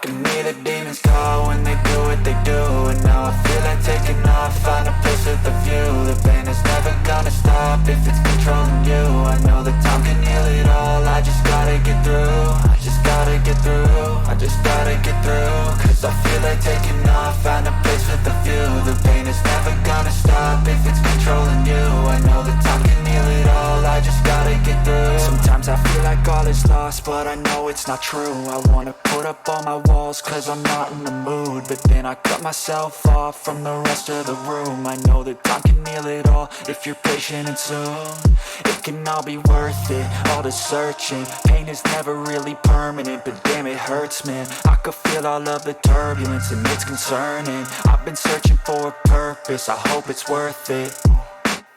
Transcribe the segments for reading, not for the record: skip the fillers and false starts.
can hear the demons call when they do what they do. And now I feel like taking off, find a place with a view. The pain is never gonna stop if it's controlling you. I know that time can heal it all, I just gotta get through. I just gotta get through, I just gotta get through. Cause I feel like taking off, find a place with a view. The pain is never gonna stop if it's controlling you. I know that time can heal it all, I just gotta get through. Sometimes I feel like all is lost, but I know it's not true. I wanna put up all my walls cause I'm not in the mood, but then I cut myself off from the rest of the room. I know that time can heal it all if you're patient and soon. It can all be worth it, all the searching. Pain is never really permanent, but damn it hurts, man. I could feel all of the turbulence and it's concerning. I've been searching for a purpose, I hope it's worth it.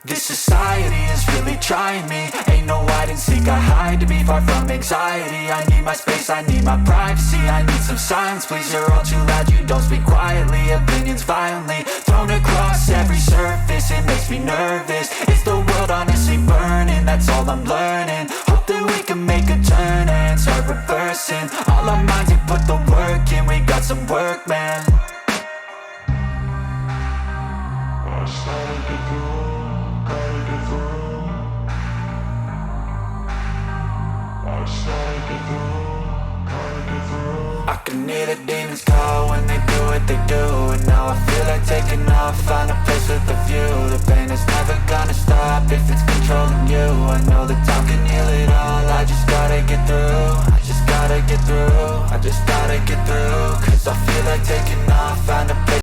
This society is really trying me. Ain't no hide and seek, I hide to be far from anxiety. I need my space, I need my privacy. I need some silence, please, you're all too loud. You don't speak quietly, opinions violently thrown across every surface. It makes me nervous, it's the world honestly burning. That's all I'm learning, hope that we can make a turn and start reversing. All our minds, we put the work in, we got some work, man. I can hear the demons call when they do what they do. And now I feel like taking off, find a place with a view. The pain is never gonna stop if it's controlling you. I know that time can heal it all, I just gotta get through. I just gotta get through, I just gotta get through. Cause I feel like taking off, find a place